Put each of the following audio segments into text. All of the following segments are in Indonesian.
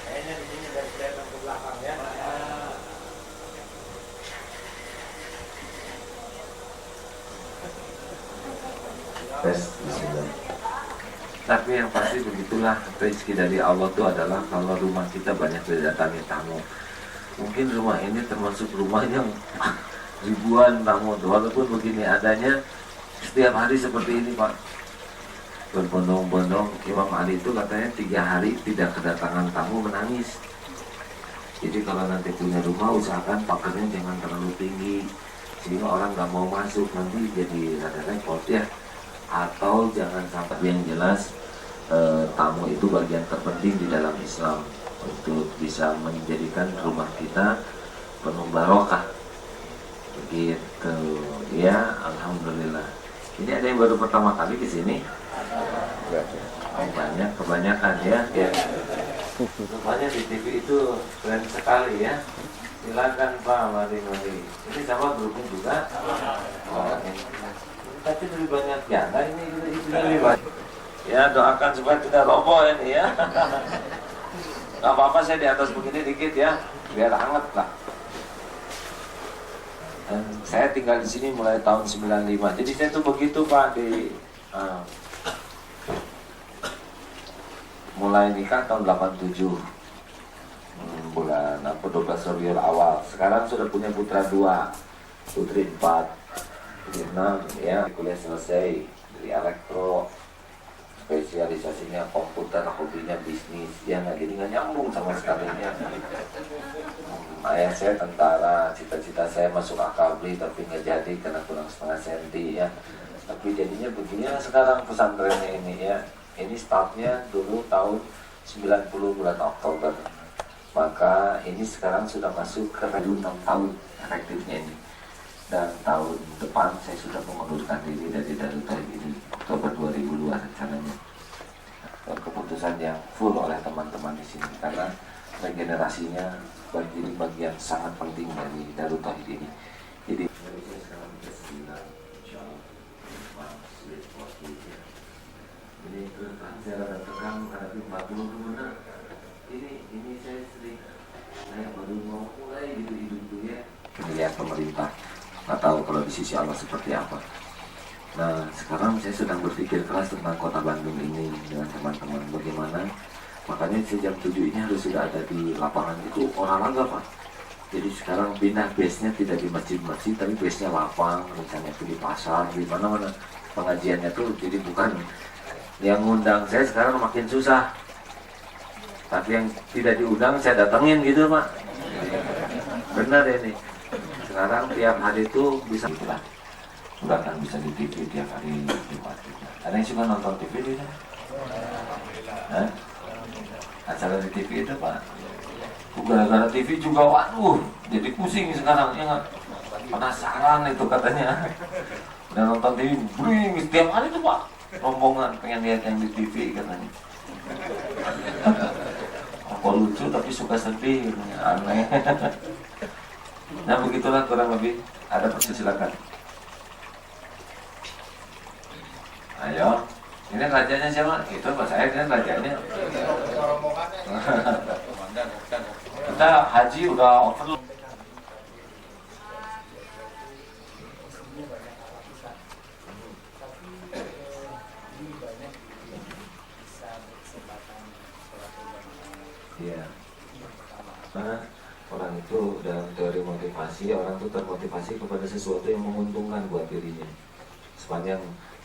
Kayaknya di sini dari kelihatan ke belakang ya. Tes, bismillah. Tapi yang pasti begitulah, rezeki dari Allah itu adalah kalau rumah kita banyak didatangi tamu. Mungkin rumah ini termasuk rumah yang ribuan tamu, walaupun begini adanya setiap hari seperti ini Pak, berbondong-bondong. Imam Ali itu katanya 3 hari tidak kedatangan tamu menangis. Jadi kalau nanti punya rumah usahakan pagarnya jangan terlalu tinggi sehingga orang nggak mau masuk, nanti jadi rada repot ya. Atau jangan sampai, yang jelas tamu itu bagian terpenting di dalam Islam untuk bisa menjadikan rumah kita penuh barokah begitu ya. Alhamdulillah. Ini ada yang baru pertama kali di sini? Banyak, kebanyakan ya. Rupanya di TV itu keren sekali ya. Silakan Pak, mari. Ini sama grupnya juga. Oh, ini. Tapi lebih banyak janda ini lebih banyak. Ya doakan supaya tidak roboh ini ya. Gak apa-apa saya di atas begini dikit ya, biar hangat lah. Dan saya tinggal di sini mulai tahun 95. Jadi saya tuh begitu Pak di mulai nikah tahun 87. Bulan 12 Rabiul Awal. Sekarang sudah punya putra 2, putri 4. Putri 6 ya, kuliah selesai dari elektro, spesialisasinya komputer, hobinya bisnis. Dia nggak nyambung sama sekali ya. Ayah saya tentara, cita-cita saya masuk akabri tapi nggak jadi karena kurang setengah senti ya. Tapi jadinya beginilah sekarang pesantrennya ini ya. Ini startnya dulu tahun 90 bulan Oktober. Maka ini sekarang sudah masuk ke 6 tahun efektifnya ini. Dan tahun depan saya sudah mengundurkan diri dari Darut Tauhid ini, Oktober 2002 rencananya. Dan keputusan yang full oleh teman-teman di sini karena regenerasinya menjadi bagian sangat penting dari Darut Tauhid ini. Jadi ini saya rada tegang karena 40 kemana. Ini saya baru mau mulai gitu hidupku ya. Melihat pemerintah, nggak tahu kalau di sisi Allah seperti apa. Nah sekarang saya sedang berpikir keras tentang kota Bandung ini dengan teman-teman bagaimana. Makanya jam 7 ini harus sudah ada di lapangan itu olahraga Pak. Jadi sekarang pindah base-nya tidak di masjid-masjid tapi base-nya lapang, rencananya itu di pasar, di mana-mana pengajiannya tuh. Jadi bukan yang ngundang saya sekarang makin susah, tapi yang tidak diundang saya datengin gitu Pak. Benar ini. Sekarang tiap hari itu bisa itulah. Udah kan bisa di TV tiap hari Jumat. Ada yang suka nonton TV tidak? Acara di TV itu Pak. Gara-gara TV juga waduh, jadi pusing sekarang ya nggak? Penasaran itu katanya. Udah nonton TV, bring setiap hari itu Pak. Rombongan pengen lihat yang di TV katanya. Kok lucu tapi suka sedih, aneh. Nah begitulah kurang lebih. Ada persis silakan. Ayo, ini rajanya siapa? Itu Pak saya kan rajanya. Kita haji udah overload. Iya. Karena orang itu dalam teori motivasi, orang itu termotivasi kepada sesuatu yang menguntungkan buat dirinya. Sepanjang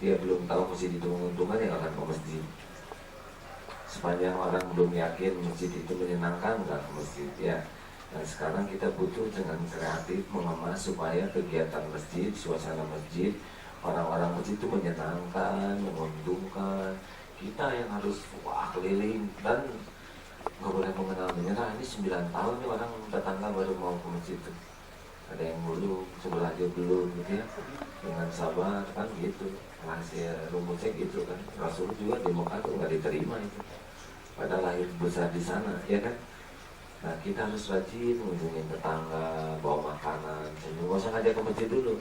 dia belum tahu masjid itu menguntungkan, ya akan ke masjid. Sepanjang orang belum yakin masjid itu menyenangkan, nggak ke masjid ya. Dan sekarang kita butuh dengan kreatif mengemas supaya kegiatan masjid, suasana masjid, orang-orang masjid itu menyenangkan, menguntungkan. Kita yang harus keliling dan nggak boleh mengenal menyerah. Ini 9 tahun nih orang tetangga baru mau ke masjid tuh. Ada yang belum, sebelah aja belum gitu ya. Dengan sabar kan gitu. Rahasia rumusnya gitu kan. Rasul juga di Mekah tuh nggak diterima itu. Padahal lahir besar di sana, ya kan. Nah kita harus rajin mengunjungi tetangga, bawa makanan. Nggak usah ngajak ke masjid dulu.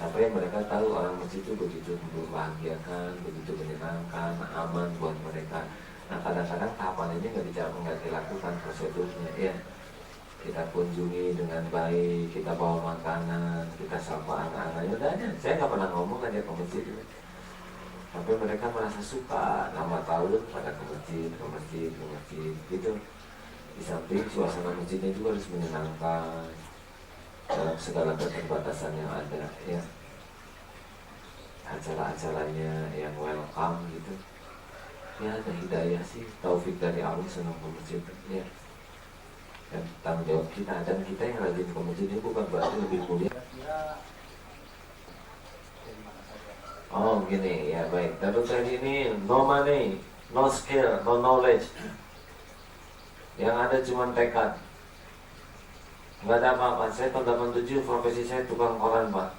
Sampai mereka tahu orang masjid itu begitu membahagiakan, begitu menyenangkan, aman buat mereka. Nah kadang-kadang tahapan ini nggak dilakukan prosedurnya ya. Kita kunjungi dengan baik, kita bawa makanan, kita sapa anak-anaknya. Udah aja, saya nggak pernah ngomong aja ke masjid. Tapi mereka merasa suka, lama tahun pada ke masjid gitu. Di samping suasana masjidnya juga harus menyenangkan dalam segala keterbatasan yang ada ya. Acara-acaranya yang welcome gitu. Ya ada hidayah sih, taufik dari Allah senang ke masjid ya. Dan tanggung jawab kita, dan kita yang rajin ke masjid ini bukan berarti lebih mulia. Oh gini ya, baik. Dapat tadi ini no money, no skill, no knowledge. Yang ada cuma tekad. Nggak ada apa-apa. Saya tahun 87 profesi saya tukang koran Pak.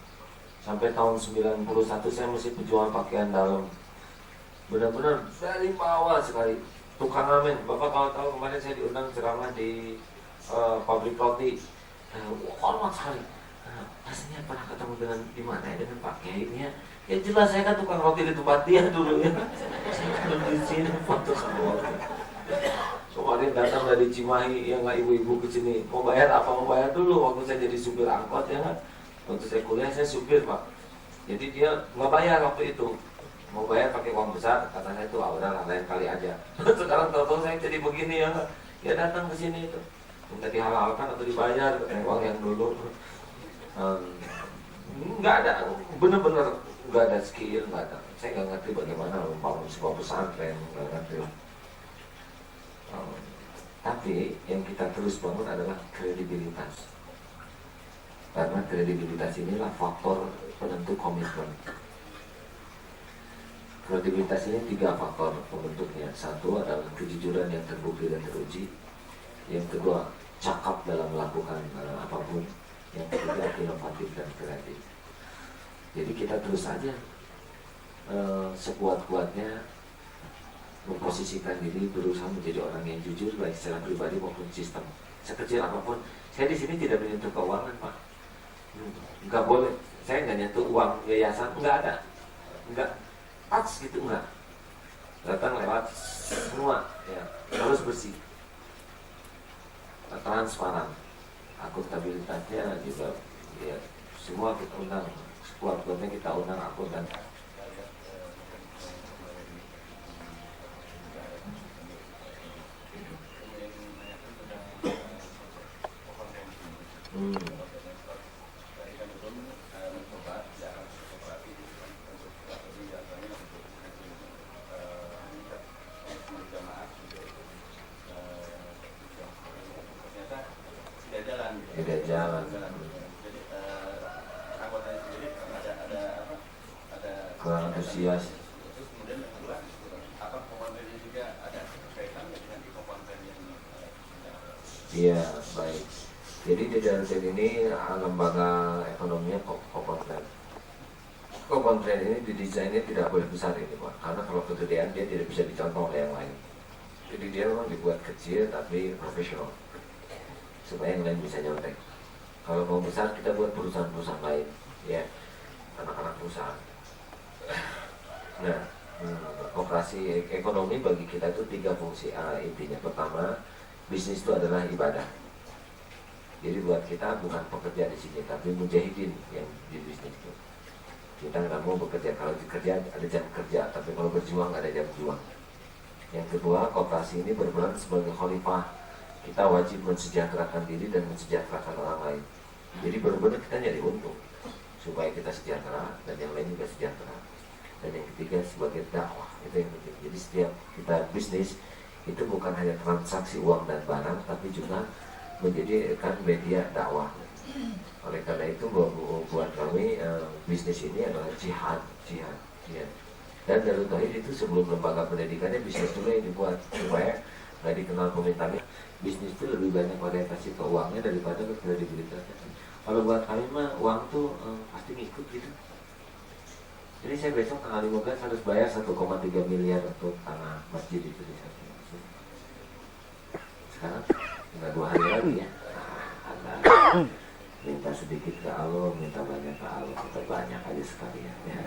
Sampai tahun 91 saya masih pejuang pakaian dalam. Benar-benar dari bawah sekali. Tukang amin. Bapak kalau tahu kemarin saya diundang ceramah di pabrik roti. Hormat sekali. Rasanya pernah ketemu dengan di mana ya, dengan Pak Kiai ini ya. Ya jelas saya kan tukang roti di tempat dia dulu ya. Saya kan di sini tukang roti. Kemarin datang dari Cimahi yang nggak ibu-ibu ke sini. Mau bayar apa? Mau bayar dulu. Waktu saya jadi supir angkot ya kan. Waktu saya kuliah saya supir Pak. Jadi dia nggak bayar waktu itu. Mau bayar pakai uang besar. Kata saya itu udah lain kali aja. Sekarang tahu-tahu saya jadi begini ya. Ya datang ke sini itu. Minta dihalalkan atau dibayar uang yang dulu. Nggak ada, bener-bener nggak ada skill, nggak ada. Saya nggak ngerti bagaimana membangun sebuah pesantren, nggak ngerti. Tapi yang kita terus bangun adalah kredibilitas. Karena kredibilitas inilah faktor penentu komitmen. Kredibilitas ini 3 faktor pembentuknya. Satu adalah kejujuran yang terbukti dan teruji. Yang kedua, cakap dalam melakukan apapun. Yang ketiga, inovatif dan kreatif. Jadi kita terus saja sekuat-kuatnya memposisikan diri, berusaha menjadi orang yang jujur baik secara pribadi maupun sistem. Sekecil apapun, saya di sini tidak menyentuh keuangan Pak. Nggak boleh, saya nggak nyentuh uang yayasan, nggak ada, nggak touch gitu nggak. Datang lewat semua, ya harus bersih, transparan. Akuntabilitasnya juga ya, semua kita undang, sekuat-kuatnya kita undang akuntan. Tidak jalan. Kurang antusias. Iya, baik. Jadi di dalam ini lembaga ekonominya Kokontren. Kokontren ini didesainnya tidak boleh besar ini Pak, karena kalau kegedean dia tidak bisa dicontoh oleh yang lain. Jadi dia memang dibuat kecil tapi profesional, supaya yang lain bisa nyontek. Kalau mau besar kita buat perusahaan-perusahaan lain, ya anak-anak perusahaan. Nah, operasi ekonomi bagi kita itu 3 fungsi intinya. Pertama, bisnis itu adalah ibadah. Jadi buat kita bukan pekerja di sini, tapi mujahidin yang di bisnis itu. Kita nggak mau bekerja, kalau bekerja ada jam kerja, tapi kalau berjuang ada jam juang. Yang kedua, koperasi ini berperan sebagai khalifah. Kita wajib mensejahterakan diri dan mensejahterakan orang lain. Jadi benar-benar kita nyari untung supaya kita sejahtera dan yang lain juga sejahtera. Dan yang ketiga sebagai dakwah, itu yang penting. Jadi setiap kita bisnis itu bukan hanya transaksi uang dan barang, tapi juga menjadikan media dakwah. Oleh karena itu buat kami bisnis ini adalah jihad. Dan Darut Tauhid itu sebelum lembaga pendidikannya bisnis dulu yang dibuat supaya nggak dikenal pemerintahnya. Bisnis itu lebih banyak orientasi ke uangnya daripada ke kredibilitasnya. Kalau buat kami mah uang tuh pasti ngikut gitu. Jadi saya besok tanggal 15 harus bayar 1,3 miliar untuk tanah masjid itu di sana. Sekarang tinggal 2 hari lagi ya. minta sedikit ke Allah, minta banyak ke Allah, minta banyak aja sekalian ya.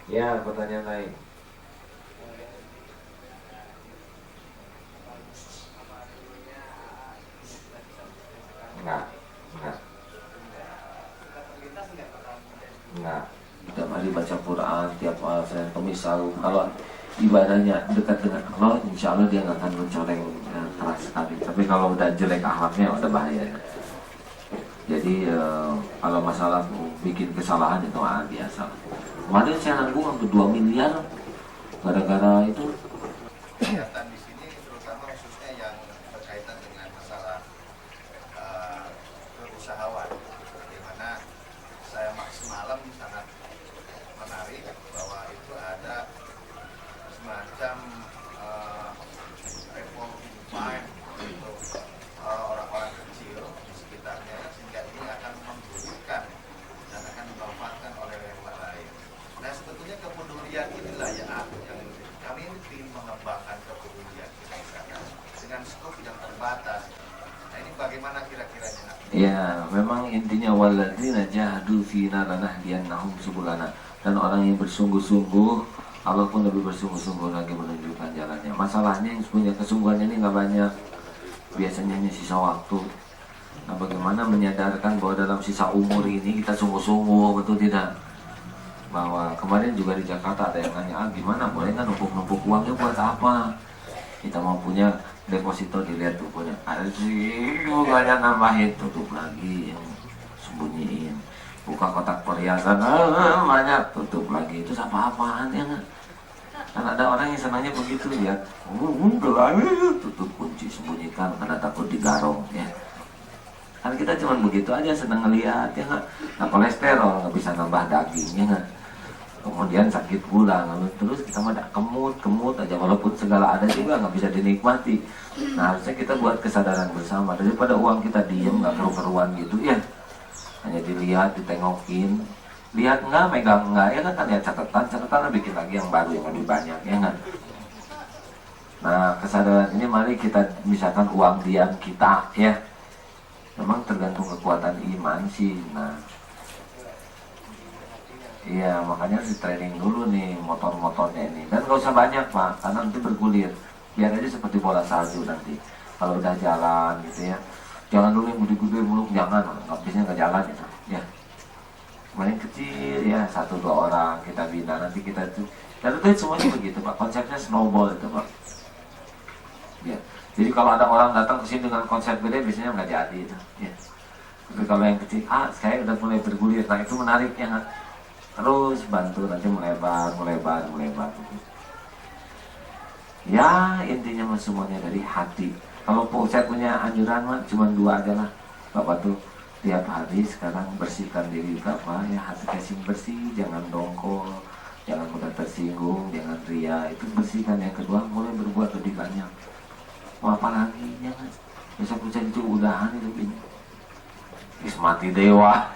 Ya, pertanyaan lain. Enggak. Tiap hari baca Quran, tiap saya pemisal. Kalau ibadahnya dekat dengan Allah, insya Allah dia nggak akan mencoreng keras sekali. Tapi kalau udah jelek akhlaknya, udah bahaya. Jadi kalau masalah bikin kesalahan itu biasa. Kemarin saya nanggung hampir 2 miliar gara-gara itu. Kegiatan di sini terutama khususnya yang berkaitan dengan masalah keusahawan, di mana saya semalam sangat menarik bahwa itu ada semacam revolving fund untuk orang-orang kecil di sekitarnya, sehingga ini akan membutuhkan dan akan dimanfaatkan oleh yang lain. Nah, sebetulnya kepedulian inilah yang kami ingin mengembangkan kepedulian kita di sana dengan skop yang terbatas. Nah, ini bagaimana kira-kiranya? Ya, memang intinya walladzina jahadu fina lanahdiyannahum subulana. Dan orang yang bersungguh-sungguh, Allah pun lebih bersungguh-sungguh lagi menunjukkan jalannya. Masalahnya yang punya kesungguhannya ini nggak banyak. Biasanya ini sisa waktu. Nah, bagaimana menyadarkan bahwa dalam sisa umur ini kita sungguh-sungguh, betul tidak? Bahwa kemarin juga di Jakarta ada yang nanya, gimana boleh kan numpuk-numpuk uangnya buat apa? Kita mau punya deposito, dilihat tuh punya ada sih, banyak nambahin, tutup lagi, yang sembunyiin, buka kotak perhiasan banyak, tutup lagi, itu apa-apaan ya nggak? Kan ada orang yang senangnya begitu, lihat tutup kunci, sembunyikan karena takut digarong ya. Kan kita cuma begitu aja, senang ngelihat ya nggak? Nah, kolesterol nggak bisa nambah daging ya nggak? Kemudian sakit gula, terus kita mah kemut aja, walaupun segala ada juga nggak bisa dinikmati. Nah, harusnya kita buat kesadaran bersama, daripada uang kita diem nggak keru-keruan gitu ya, hanya dilihat, ditengokin, lihat nggak, megang nggak, ya kan, lihat catatan bikin lagi yang baru yang lebih banyak ya kan. Nah, kesadaran ini mari kita, misalkan uang diam kita ya, memang tergantung kekuatan iman sih. Nah, iya, makanya di training dulu nih motor-motornya ini. Dan gak usah banyak Pak, karena nanti bergulir. Biar aja seperti bola salju nanti. Kalau udah jalan gitu ya, jangan dulu yang gede-gede mulu, jangan, habisnya nggak jalan gitu. Ya, main kecil ya, 1-2 orang kita bina, nanti kita tuh. Dan itu semuanya begitu Pak, konsepnya snowball itu Pak. Ya, jadi kalau ada orang datang ke sini dengan konsep gede, biasanya nggak jadi itu. Ya. Tapi kalau yang kecil, saya udah mulai bergulir, nah itu menariknya kan. Terus bantu nanti melebar. Ya, intinya semuanya dari hati. Kalau saya punya anjuran mah cuma 2 aja lah. Bapak tuh tiap hari sekarang bersihkan diri Bapak ya, hati kasih bersih, jangan dongkol, jangan mudah tersinggung, jangan ria, itu bersihkan. Yang kedua, mulai berbuat lebih banyak. Mau apa lagi? Jangan besok itu udahan itu ini. Mati dewa.